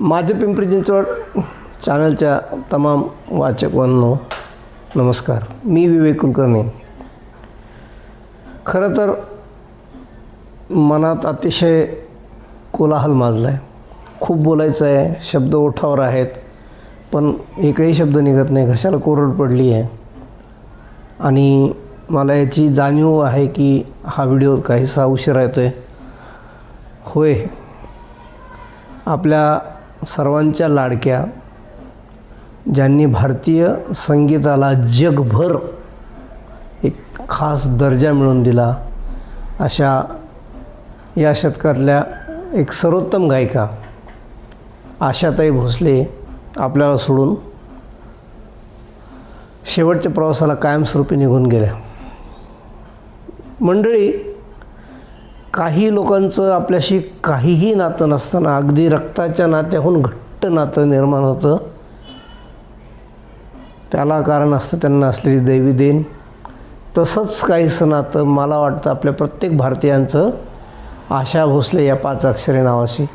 माझे पिंपरी चिंचवड चॅनलच्या तमाम वाचकांनो नमस्कार. मी विवेक कुलकर्णी. खरं तर मनात अतिशय कोलाहल माजला आहे. खूप बोलायचं आहे, शब्द ओठावर आहेत, पण एकही शब्द निघत नाही. घशाला कोरड पडली आहे आणि मला याची जाणीव आहे की हा व्हिडिओ काहीसा उशिरा येतो आहे. होय, आपल्या सर्वांच्या लाडक्या, ज्यांनी भारतीय संगीताला जगभर एक खास दर्जा मिळवून दिला, अशा या शतकातल्या एक सर्वोत्तम गायिका आशाताई भोसले आपल्याला सोडून शेवटच्या प्रवासाला कायमस्वरूपी निघून गेल्या. मंडळी, काही लोकांचं आपल्याशी काहीही नातं नसताना अगदी रक्ताच्या नात्याहून घट्ट नातं निर्माण होतं. त्याला कारण असतं त्यांना असलेली दैवी देण. तसंच काहीसं नातं मला वाटतं आपल्या प्रत्येक भारतीयांचं आशा भोसले या 5 अक्षरी नावाशी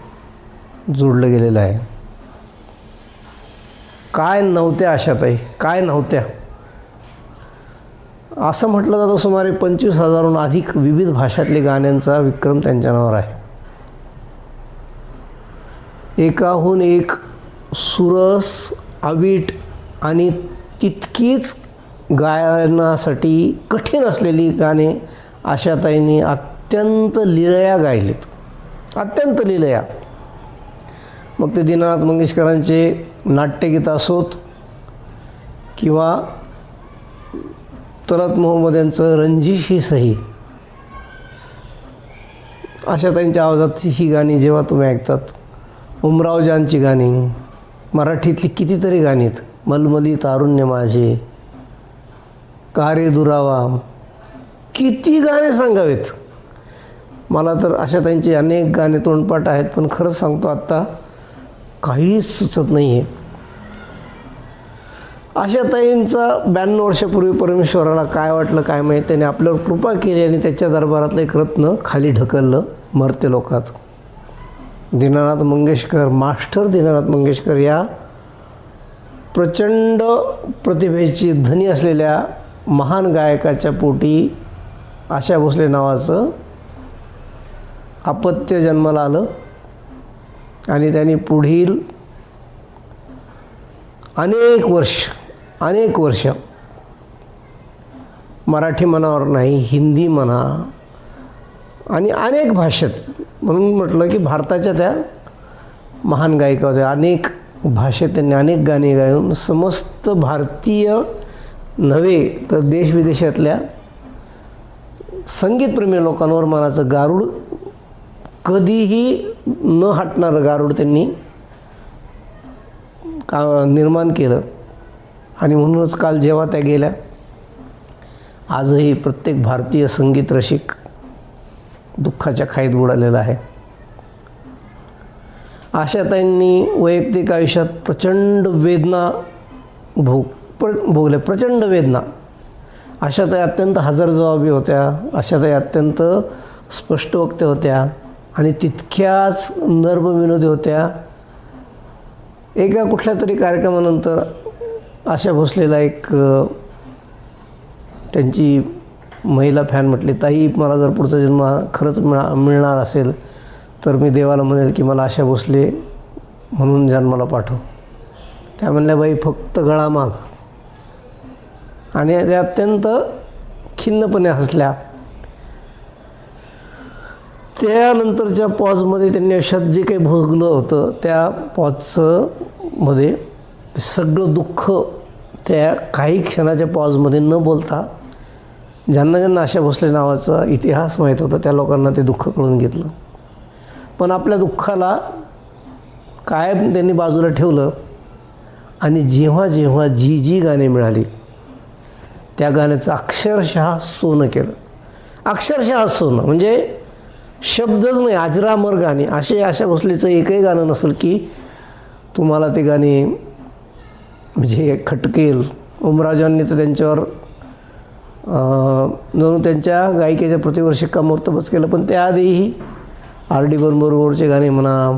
जोडलं गेलेलं आहे. काय नव्हत्या आशाताई, काय नव्हत्या. असं म्हटलं जातं सुमारे 25,000हून अधिक विविध भाषातले गाण्यांचा विक्रम त्यांच्या नावावर आहे. एकाहून एक सुरस, अवीट आणि तितकीच गायनासाठी कठीण असलेली गाणे आशाताईंनी अत्यंत लीलया गायलीत, अत्यंत लीलया. मग ते दीनानाथ मंगेशकरांचे नाट्यगीत असोत किंवा तलत मोहम्मद यांचं रंजिशी सही. आशाताईंच्या आवाजात ही गाणी जेव्हा तुम्ही ऐकतात, उमराव जानची गाणी, मराठीतली कितीतरी गाणी आहेत. मलमली तारुण्य माझे, कारे दुरावा, किती गाणे सांगावेत. मला तर आशाताईंची अनेक गाणे तोंडपाठ आहेत, पण खरंच सांगतो आत्ता काहीच सुचत नाही आहे. आशाताईंचा 92 वर्षापूर्वी परमेश्वराला काय वाटलं काय माहीत, त्याने आपल्यावर कृपा केली आणि त्याच्या दरबारातलं एक रत्न खाली ढकललं मर्त्य लोकात. दीनानाथ मंगेशकर, मास्टर दीनानाथ मंगेशकर या प्रचंड प्रतिभेची धनी असलेल्या महान गायकाच्या पोटी आशा भोसले नावाचं अपत्य जन्माला आलं आणि त्यांनी पुढील अनेक वर्ष मराठी मनावर नाही, हिंदी म्हणा आणि अनेक भाषेत, म्हणून म्हटलं की भारताच्या त्या महान गायिका होत्या. अनेक भाषेत त्यांनी अनेक गाणी गाऊन समस्त भारतीय नव्हे तर देशविदेशातल्या संगीतप्रेमी लोकांवर मनाचं गारुड, कधीही न हटणारं गारुड त्यांनी निर्माण केलं. आणि म्हणूनच काल जेव्हा त्या गेल्या, आजही प्रत्येक भारतीय संगीत रसिक दुःखाच्या खाईत बुडालेला आहे. आशाताईंनी वैयक्तिक आयुष्यात प्रचंड वेदना भोगल्या, प्रचंड वेदना. आशाताई अत्यंत हजरजबाबी होत्या, आशाताई अत्यंत स्पष्ट वक्त्या होत्या आणि तितक्याच नर्मविनोदी होत्या. एका कुठल्या तरी कार्यक्रमानंतर आशा भोसलेला एक त्यांची महिला फॅन म्हटली, ताई मला जर पुढचा जन्म खरंच मिळणार असेल तर मी देवाला म्हणेल की मला आशा भोसले म्हणून जन्माला पाठव. त्या म्हणल्या, बाई फक्त गळा माग. आणि त्या अत्यंत खिन्नपणे हसल्या. त्यानंतरच्या पॉजमध्ये त्यांनी आयुष्यात जे काही भोगलं होतं त्या पॉजमध्ये सगळं दुःख त्या काही क्षणाच्या पॉजमध्ये न बोलता, ज्यांना आशा भोसले नावाचा इतिहास माहीत होता त्या लोकांना ते दुःख कळून घेतलं. पण आपल्या दुःखाला कायम त्यांनी बाजूला ठेवलं आणि जेव्हा जेव्हा जी गाणी मिळाली त्या गाण्याचं अक्षरशः सोनं केलं. अक्षरशः सोनं म्हणजे शब्दच नाही, अजरामर गाणी. असे आशा भोसलेचं एकही गाणं नसेल की तुम्हाला ते गाणी म्हणजे खटकेल. उमराजांनी तर त्यांच्यावर जणू त्यांच्या गायिकेच्या प्रतिवर शिक्कामोर्तबच केलं. पण त्याआधीही आर डी बर्मनबरोबरचे गाणे म्हणा,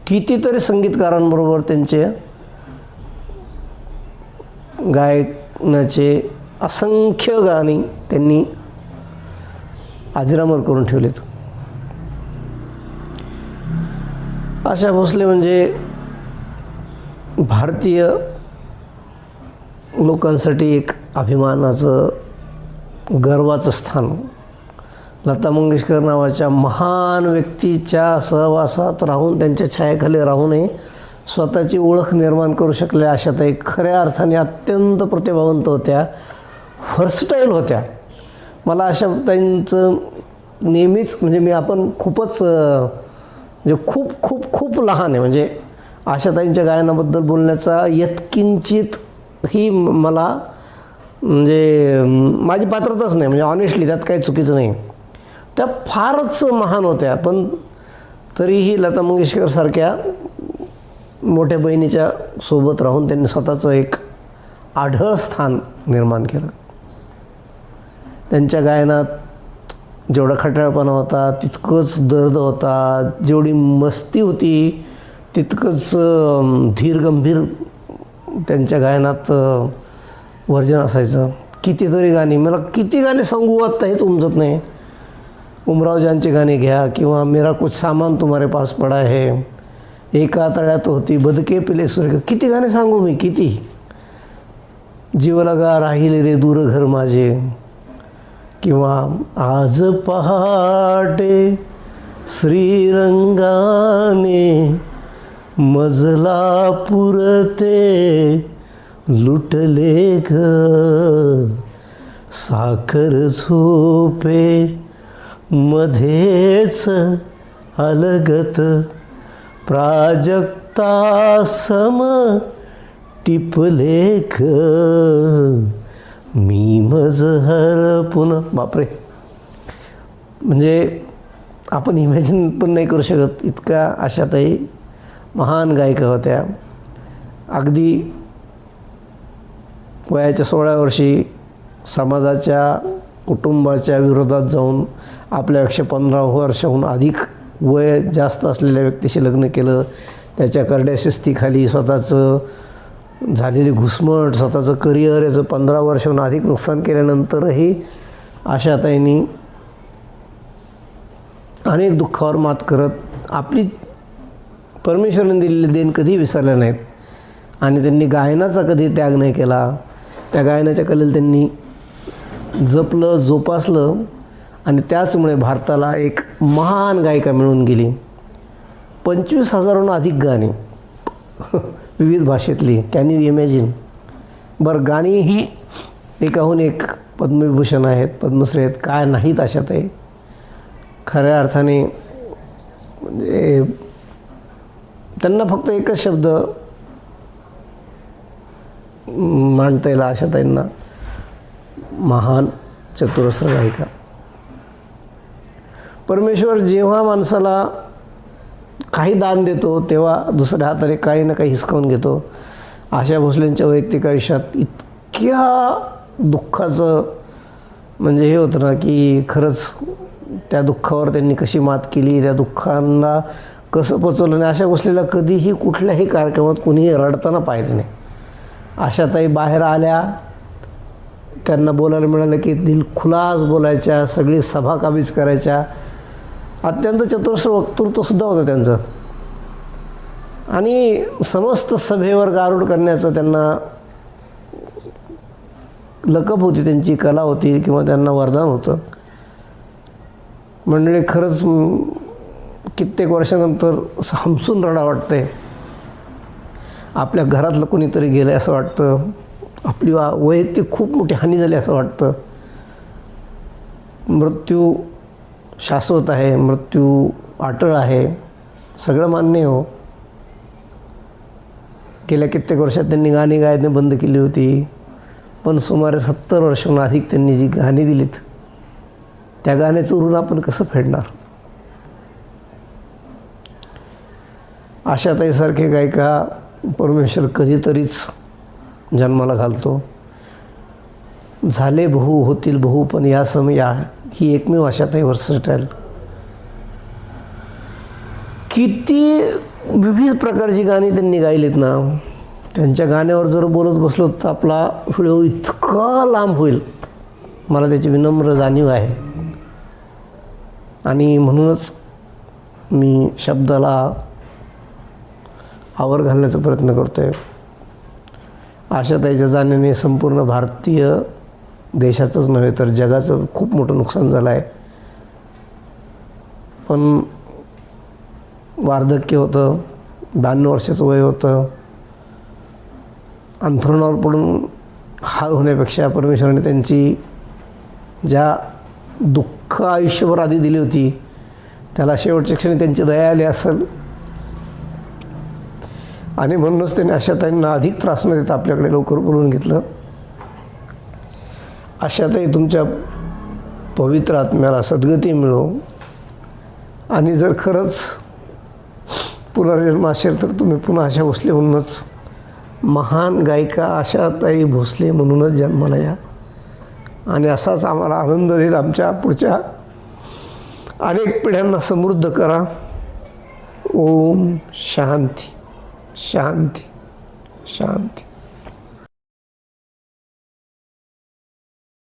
कितीतरी संगीतकारांबरोबर त्यांचे गायनाचे असंख्य गाणी त्यांनी अजरामर करून ठेवलेत. आशा भोसले म्हणजे भारतीय लोकांसाठी एक अभिमानाचं, गर्वाचं स्थान. लता मंगेशकर नावाच्या महान व्यक्तीच्या सहवासात राहून, त्यांच्या छायाखाली राहूनही स्वतःची ओळख निर्माण करू शकलेल्या आशाताई खऱ्या अर्थाने अत्यंत प्रतिभावंत होत्या, व्हर्सटाईल होत्या. मला आशाताईंचं नेहमीच म्हणजे आपण खूपच म्हणजे खूप खूप खूप लहान आहे, म्हणजे आशाताईंच्या गायनाबद्दल बोलण्याचा यत्किंचित ही मला म्हणजे माझी पात्रताच नाही, म्हणजे ऑनेस्टली त्यात काही चुकीचं नाही. त्या फारच महान होत्या, पण तरीही लता मंगेशकरसारख्या मोठ्या बहिणीच्या सोबत राहून त्यांनी स्वतःचं एक आढळ स्थान निर्माण केलं. त्यांच्या गायनात जेवढा खट्याळपणा होता तितकंच दर्द होता, जेवढी मस्ती होती तितकंच धीरगंभीर त्यांच्या गायनात वर्जन असायचं. कितीतरी गाणी, मला किती गाणे सांगू आत्ता हेच उमजत नाही. उमराव जानचे गाणे घ्या किंवा मेरा कुछ सामान तुम्हारे पास पडा है, एका तळ्यात होती बदके पिले सुरेख, किती गाणे सांगू मी, किती. जीव लगा राहिले रे दूर घर माझे, किंवा आज पहाटे श्रीरंगाने मजला पुरते लुटले ग, साखर झोपे मध्येच अलगत, प्राजक्ता सम टिपले ग, मी मजहर पुन्हा. बापरे, म्हणजे आपण इमॅजिन पण नाही करू शकत इतका आशाताई महान गायिका होत्या. अगदी वयाच्या 16व्या वर्षी समाजाच्या, कुटुंबाच्या विरोधात जाऊन आपल्यापेक्षा 15 वर्षाहून अधिक वय जास्त असलेल्या व्यक्तीशी लग्न केलं. त्याच्या करड्या शिस्तीखाली स्वतःचं झालेली घुसमट, स्वतःचं करिअर याचं 15 वर्षाहून अधिक नुकसान केल्यानंतरही आशाताईंनी अनेक दुःखावर मात करत आपली परमेश्वराने दिलेले देण कधी विसरले नाहीत आणि त्यांनी गायनाचा कधी त्याग नाही केला. त्या गायनाच्या कलेला त्यांनी जपलं, जोपासलं आणि त्याचमुळे भारताला एक महान गायिका मिळून गेली. 25,000हून अधिक गाणी विविध भाषेतली, कॅन यू इमॅजिन. बरं, गाणी ही एकाहून एक पद्मविभूषण आहेत, पद्मश्री आहेत, काय नाहीत आशाताई. खऱ्या अर्थाने म्हणजे त्यांना फक्त एकच शब्द मांडता येईल आशाताईंना, महान चतुरस्र गायिका. परमेश्वर जेव्हा माणसाला काही दान देतो तेव्हा दुसऱ्या हाताने काही ना काही हिसकावून घेतो. आशा भोसलेंच्या वैयक्तिक आयुष्यात इतक्या दुःखाचं म्हणजे हे होतं ना की खरंच त्या दुःखावर त्यांनी कशी मात केली, त्या दुःखांना कसं पचवलं. आणि आशा भोसलेला कधीही कुठल्याही कार्यक्रमात कुणीही रडताना पाहिलं नाही. आशाताई बाहेर आल्या, त्यांना बोलायला मिळालं की दिलखुलास बोलायच्या, सगळी सभा काबीज करायच्या. अत्यंत चतुरस्र वक्तृत्वसुद्धा होतं त्यांचं आणि समस्त सभेवर गारुड करण्याचं त्यांना लकब होती, त्यांची कला होती किंवा त्यांना वरदान होतं. मंडळी, खरंच कित्येक वर्षानंतर हमसून रडा वाटते. आपल्या घरातलं कोणीतरी गेलं असं वाटतं, आपली वैयक्तिक खूप मोठी हानी झाली असं वाटतं. मृत्यू शाश्वत आहे, मृत्यू अटळ आहे, सगळं मान्य हो. गेल्या कित्येक वर्षात त्यांनी गाणी गायने बंद केली होती, पण सुमारे 70 वर्षांहून अधिक त्यांनी जी गाणी दिलीत त्या गाण्याचं ऋण आपण कसं फेडणार. आशाताईसारखे गायिका परमेश्वर कधीतरीच जन्माला घालतो. झाले बहु होतील बहु, पण या समय ही एकमेव आशाताई व्हर्सटाईल. किती विविध प्रकारची गाणी त्यांनी गायलीत ना. त्यांच्या गाण्यावर जर बोलत बसलो तर आपला व्हिडिओ इतका लांब होईल, मला त्याची विनम्र जाणीव आहे. आणि म्हणूनच मी शब्दाला आवर घालण्याचा प्रयत्न करतो आहे. आशाताईच्या जाण्याने संपूर्ण भारतीय देशाचंच नव्हे तर जगाचं खूप मोठं नुकसान झालं आहे. पण वार्धक्य होतं, 92 वर्षाचं वय होतं. अंथरुणावर पडून हाल होण्यापेक्षा परमेश्वराने त्यांची ज्या दुःख आयुष्यभर आधी दिली होती त्याला शेवटच्या क्षणी त्यांची दया आली असेल. आणि म्हणूनच त्यांनी आशाताईंना अधिक त्रास न देता आपल्याकडे लवकर बोलवून घेतलं. आशाताई, तुमच्या पवित्र आत्म्याला सद्गती मिळो. आणि जर खरंच पुनर्जन्म असेल तर तुम्ही पुन्हा आशा भोसले म्हणूनच, महान गायिका आशाताई भोसले म्हणूनच जन्माला या. आणि असाच आम्हाला आनंद देत आमच्या पुढच्या अनेक पिढ्यांना समृद्ध करा. ओम शांती शांती शांती.